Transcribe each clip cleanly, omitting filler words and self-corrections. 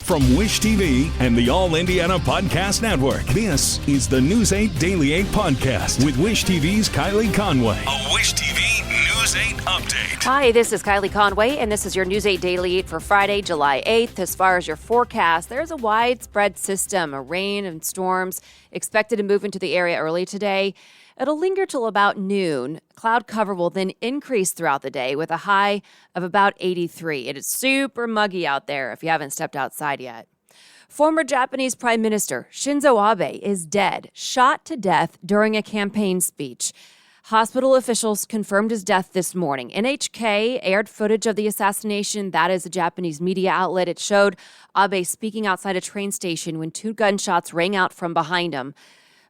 From Wish TV and the All Indiana Podcast Network, this is the News 8 Daily 8 Podcast with Wish TV's Kylie Conway. A Wish TV News 8 update. Hi, this is Kylie Conway, and this is your News 8 Daily 8 for Friday, July 8th. As far as your forecast, there's a widespread system of rain and storms expected to move into the area early today. It'll linger till about noon. Cloud cover will then increase throughout the day with a high of about 83. It is super muggy out there if you haven't stepped outside yet. Former Japanese Prime Minister Shinzo Abe is dead, shot to death during a campaign speech. Hospital officials confirmed his death this morning. NHK aired footage of the assassination. That is a Japanese media outlet. It showed Abe speaking outside a train station when two gunshots rang out from behind him.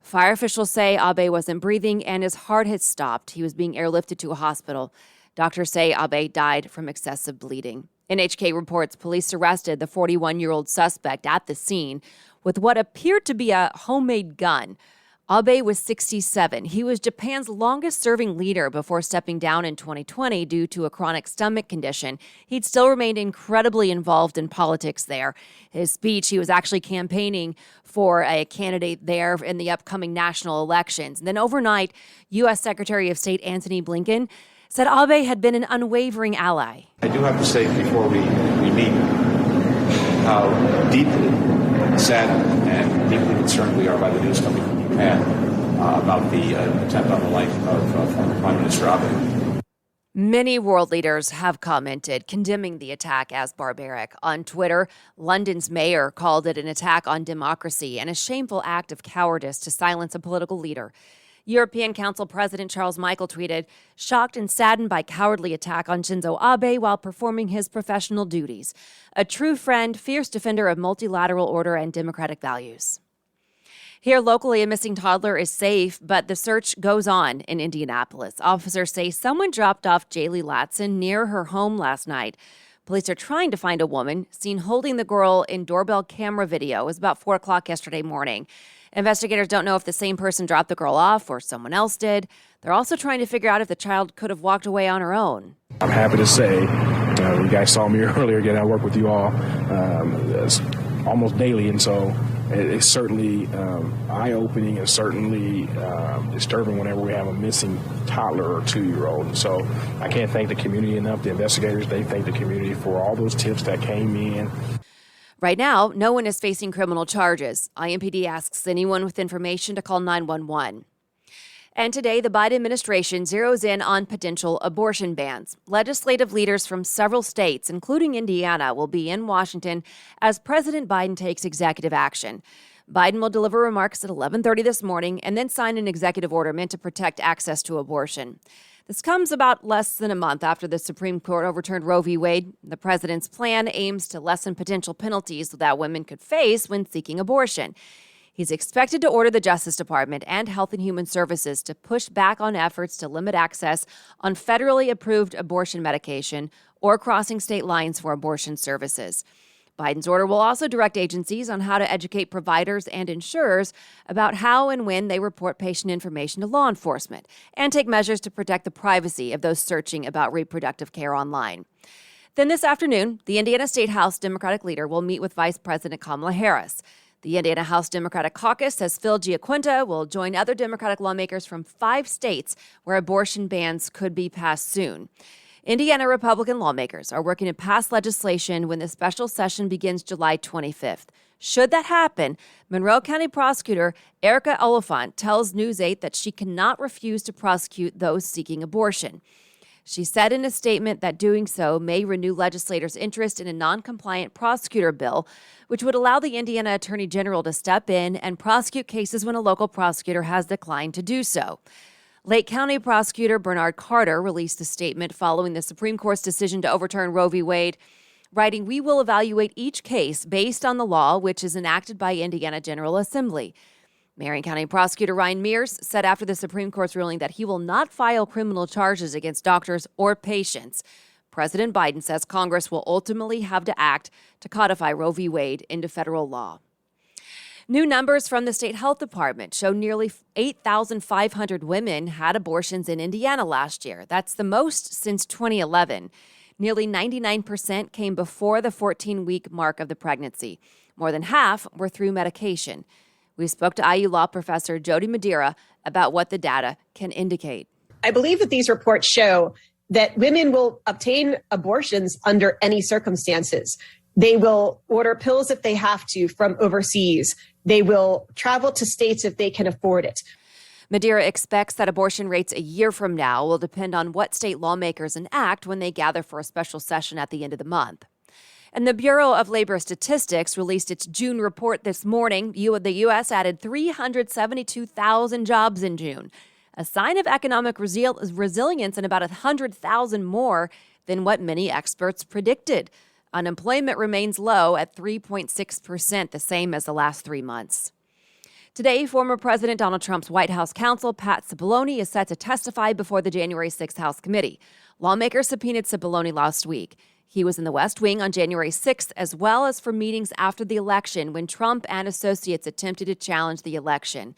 Fire officials say Abe wasn't breathing and his heart had stopped. He was being airlifted to a hospital. Doctors say Abe died from excessive bleeding. NHK reports police arrested the 41-year-old suspect at the scene with what appeared to be a homemade gun. Abe was 67. He was Japan's longest-serving leader before stepping down in 2020 due to a chronic stomach condition. He'd still remained incredibly involved in politics there. His speech, he was actually campaigning for a candidate there in the upcoming national elections. And then overnight, U.S. Secretary of State Antony Blinken said Abe had been an unwavering ally. I do have to say before we meet how deeply saddened and deeply concerned we are by the news coming from Japan about the attempt on the life of former Prime Minister Abe. Many world leaders have commented, condemning the attack as barbaric. On Twitter, London's mayor called it an attack on democracy and a shameful act of cowardice to silence a political leader. European Council President Charles Michel tweeted, shocked and saddened by cowardly attack on Shinzo Abe while performing his professional duties. A true friend, fierce defender of multilateral order and democratic values. Here locally, a missing toddler is safe, but the search goes on in Indianapolis. Officers say someone dropped off Jaylee Latson near her home last night. Police are trying to find a woman seen holding the girl in doorbell camera video. It was about 4 o'clock yesterday morning. Investigators don't know if the same person dropped the girl off or someone else did. They're also trying to figure out if the child could have walked away on her own. I'm happy to say, you guys saw me earlier again. I work with you all almost daily, and so it's certainly eye-opening and certainly disturbing whenever we have a missing toddler or 2-year-old. And so I can't thank the community enough. The investigators, they thank the community for all those tips that came in. Right now, no one is facing criminal charges. IMPD asks anyone with information to call 911. And today, the Biden administration zeroes in on potential abortion bans. Legislative leaders from several states, including Indiana, will be in Washington as President Biden takes executive action. Biden will deliver remarks at 11:30 this morning and then sign an executive order meant to protect access to abortion. This comes about less than a month after the Supreme Court overturned Roe v. Wade. The president's plan aims to lessen potential penalties that women could face when seeking abortion. He's expected to order the Justice Department and Health and Human Services to push back on efforts to limit access on federally approved abortion medication or crossing state lines for abortion services. Biden's order will also direct agencies on how to educate providers and insurers about how and when they report patient information to law enforcement and take measures to protect the privacy of those searching about reproductive care online. Then this afternoon, the Indiana State House Democratic leader will meet with Vice President Kamala Harris. The Indiana House Democratic Caucus says Phil Giaquinta will join other Democratic lawmakers from 5 states where abortion bans could be passed soon. Indiana Republican lawmakers are working to pass legislation when the special session begins July 25th. Should that happen, Monroe County Prosecutor Erica Oliphant tells News 8 that she cannot refuse to prosecute those seeking abortion. She said in a statement that doing so may renew legislators' interest in a non-compliant prosecutor bill, which would allow the Indiana Attorney General to step in and prosecute cases when a local prosecutor has declined to do so. Lake County Prosecutor Bernard Carter released a statement following the Supreme Court's decision to overturn Roe v. Wade, writing, "We will evaluate each case based on the law which is enacted by Indiana General Assembly." Marion County Prosecutor Ryan Mears said after the Supreme Court's ruling that he will not file criminal charges against doctors or patients. President Biden says Congress will ultimately have to act to codify Roe v. Wade into federal law. New numbers from the state health department show nearly 8,500 women had abortions in Indiana last year. That's the most since 2011. Nearly 99% came before the 14-week mark of the pregnancy. More than half were through medication. We spoke to IU law professor Jody Madeira about what the data can indicate. I believe that these reports show that women will obtain abortions under any circumstances. They will order pills if they have to from overseas. They will travel to states if they can afford it. Madeira expects that abortion rates a year from now will depend on what state lawmakers enact when they gather for a special session at the end of the month. And the Bureau of Labor Statistics released its June report this morning. The U.S. added 372,000 jobs in June, a sign of economic resilience and about 100,000 more than what many experts predicted. Unemployment remains low at 3.6%, the same as the last 3 months. Today, former President Donald Trump's White House counsel, Pat Cipollone, is set to testify before the January 6th House Committee. Lawmakers subpoenaed Cipollone last week. He was in the West Wing on January 6th, as well as for meetings after the election when Trump and associates attempted to challenge the election.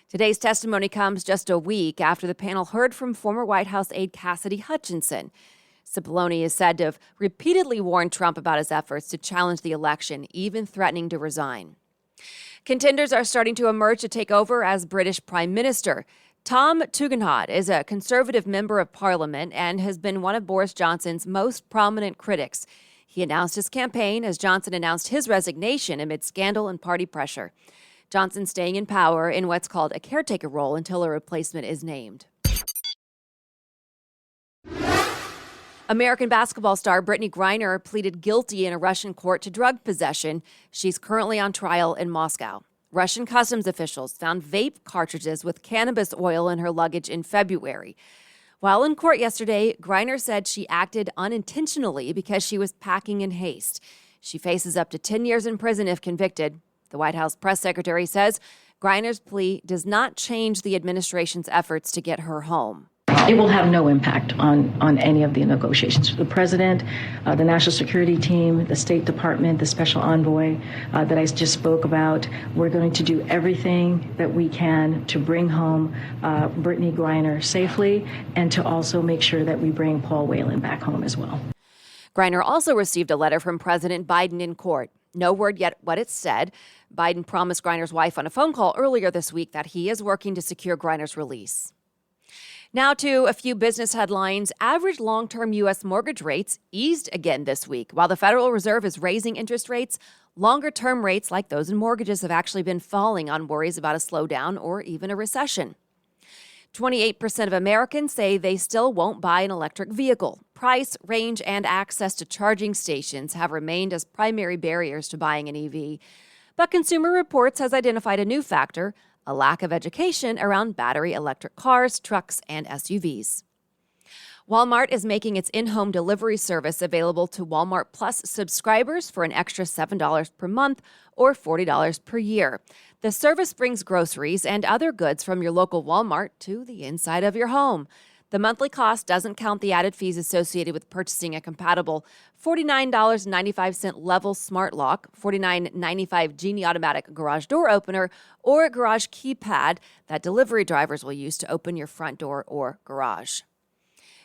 Today's testimony comes just a week after the panel heard from former White House aide Cassidy Hutchinson. Cipollone is said to have repeatedly warned Trump about his efforts to challenge the election, even threatening to resign. Contenders are starting to emerge to take over as British Prime Minister. Tom Tugendhat is a Conservative member of Parliament and has been one of Boris Johnson's most prominent critics. He announced his campaign as Johnson announced his resignation amid scandal and party pressure. Johnson staying in power in what's called a caretaker role until a replacement is named. American basketball star Brittany Griner pleaded guilty in a Russian court to drug possession. She's currently on trial in Moscow. Russian customs officials found vape cartridges with cannabis oil in her luggage in February. While in court yesterday, Griner said she acted unintentionally because she was packing in haste. She faces up to 10 years in prison if convicted. The White House press secretary says Griner's plea does not change the administration's efforts to get her home. It will have no impact on any of the negotiations. The president, the national security team, the State Department, the special envoy that I just spoke about, we're going to do everything that we can to bring home Brittany Griner safely and to also make sure that we bring Paul Whelan back home as well. Griner also received a letter from President Biden in court. No word yet what it said. Biden promised Griner's wife on a phone call earlier this week that he is working to secure Griner's release. Now to a few business headlines. Average long-term U.S. mortgage rates eased again this week. While the Federal Reserve is raising interest rates, longer-term rates like those in mortgages have actually been falling on worries about a slowdown or even a recession. 28% of Americans say they still won't buy an electric vehicle. Price, range, and access to charging stations have remained as primary barriers to buying an EV. But Consumer Reports has identified a new factor: a lack of education around battery electric cars, trucks, and SUVs. Walmart is making its in-home delivery service available to Walmart Plus subscribers for an extra $7 per month or $40 per year. The service brings groceries and other goods from your local Walmart to the inside of your home. The monthly cost doesn't count the added fees associated with purchasing a compatible $49.95 level smart lock, $49.95 Genie automatic garage door opener, or garage keypad that delivery drivers will use to open your front door or garage.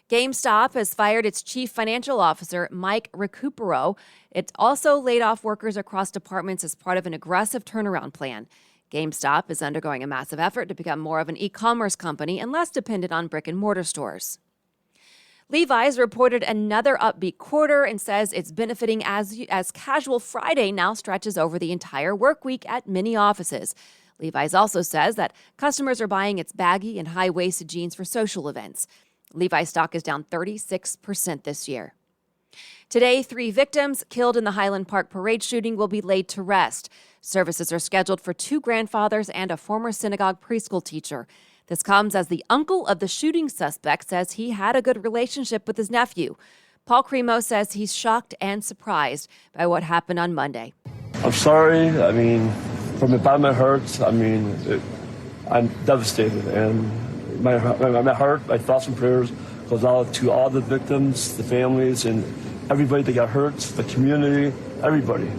GameStop has fired its chief financial officer, Mike Recupero. It also laid off workers across departments as part of an aggressive turnaround plan. GameStop is undergoing a massive effort to become more of an e-commerce company and less dependent on brick-and-mortar stores. Levi's reported another upbeat quarter and says it's benefiting as Casual Friday now stretches over the entire work week at many offices. Levi's also says that customers are buying its baggy and high-waisted jeans for social events. Levi's stock is down 36% this year. Today, 3 victims killed in the Highland Park parade shooting will be laid to rest. Services are scheduled for 2 grandfathers and a former synagogue preschool teacher. This comes as the uncle of the shooting suspect says he had a good relationship with his nephew. Paul Cremo says he's shocked and surprised by what happened on Monday. I'm sorry. From the bottom of my heart, I'm devastated. And my heart, my thoughts and prayers goes out to all the victims, the families, and everybody that got hurt, the community, everybody.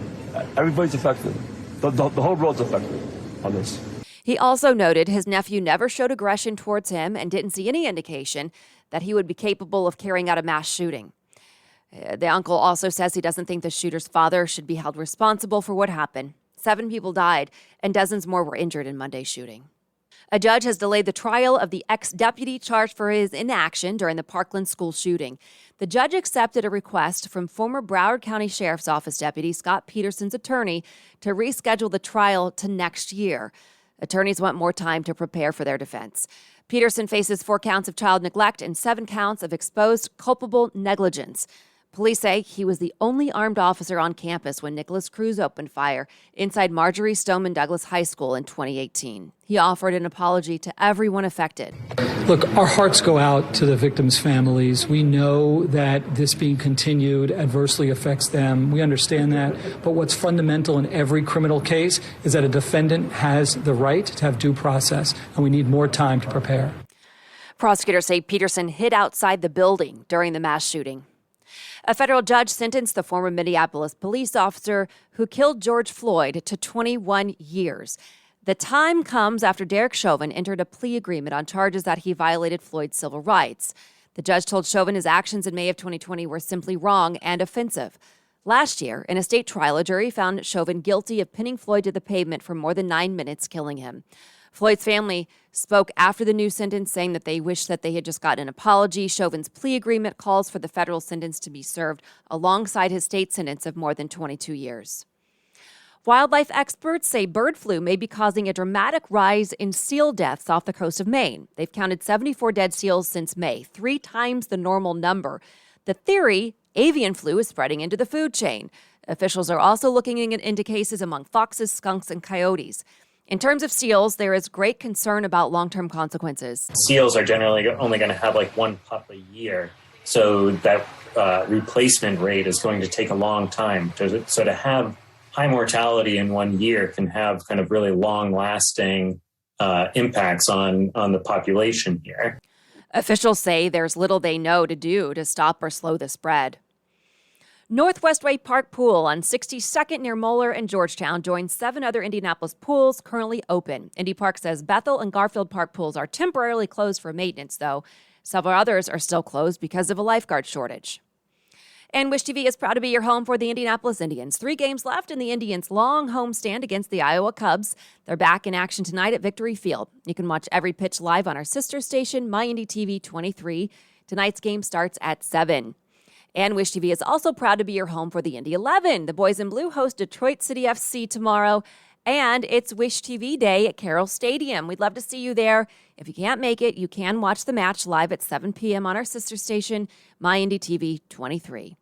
Everybody's affected. The whole world's affected on this. He also noted his nephew never showed aggression towards him and didn't see any indication that he would be capable of carrying out a mass shooting. The uncle also says he doesn't think the shooter's father should be held responsible for what happened. 7 people died, and dozens more were injured in Monday's shooting. A judge has delayed the trial of the ex-deputy charged for his inaction during the Parkland school shooting. The judge accepted a request from former Broward County Sheriff's Office Deputy Scott Peterson's attorney to reschedule the trial to next year. Attorneys want more time to prepare for their defense. Peterson faces 4 counts of child neglect and 7 counts of exposed culpable negligence. Police say he was the only armed officer on campus when Nicholas Cruz opened fire inside Marjorie Stoneman Douglas High School in 2018. He offered an apology to everyone affected. Look, our hearts go out to the victims' families. We know that this being continued adversely affects them. We understand that. But what's fundamental in every criminal case is that a defendant has the right to have due process, and we need more time to prepare. Prosecutors say Peterson hid outside the building during the mass shooting. A federal judge sentenced the former Minneapolis police officer who killed George Floyd to 21 years. The time comes after Derek Chauvin entered a plea agreement on charges that he violated Floyd's civil rights. The judge told Chauvin his actions in May of 2020 were simply wrong and offensive. Last year, in a state trial, a jury found Chauvin guilty of pinning Floyd to the pavement for more than 9 minutes, killing him. Floyd's family spoke after the new sentence, saying that they wish that they had just gotten an apology. Chauvin's plea agreement calls for the federal sentence to be served alongside his state sentence of more than 22 years. Wildlife experts say bird flu may be causing a dramatic rise in seal deaths off the coast of Maine. They've counted 74 dead seals since May, 3 times the normal number. The theory, avian flu is spreading into the food chain. Officials are also looking into cases among foxes, skunks, and coyotes. In terms of seals, there is great concern about long-term consequences. Seals are generally only going to have like 1 pup a year, so that replacement rate is going to take a long time. So to have high mortality in 1 year can have kind of really long-lasting impacts on the population here. Officials say there's little they know to do to stop or slow the spread. Northwest Way Park Pool on 62nd near Moeller and Georgetown joins 7 other Indianapolis pools currently open. Indy Park says Bethel and Garfield Park pools are temporarily closed for maintenance, though. Several others are still closed because of a lifeguard shortage. And Wish TV is proud to be your home for the Indianapolis Indians. 3 games left in the Indians' long homestand against the Iowa Cubs. They're back in action tonight at Victory Field. You can watch every pitch live on our sister station, MyIndyTV 23. Tonight's game starts at 7. And Wish TV is also proud to be your home for the Indy 11. The Boys in Blue host Detroit City FC tomorrow, and it's Wish TV Day at Carroll Stadium. We'd love to see you there. If you can't make it, you can watch the match live at 7 p.m. on our sister station, MyIndyTV 23.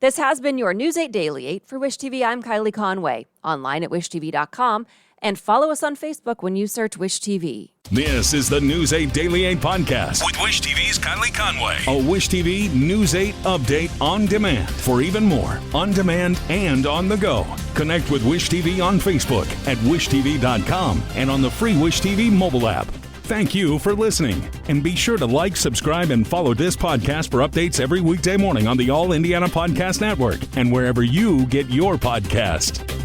This has been your News 8 Daily 8 for Wish TV. I'm Kylie Conway, online at wishtv.com, and follow us on Facebook when you search Wish TV. This is the News 8 Daily 8 podcast with Wish TV's Kylie Conway. A Wish TV News 8 update on demand for even more on demand and on the go. Connect with Wish TV on Facebook at wishtv.com and on the free Wish TV mobile app. Thank you for listening, and be sure to like, subscribe, and follow this podcast for updates every weekday morning on the All Indiana Podcast Network and wherever you get your podcast.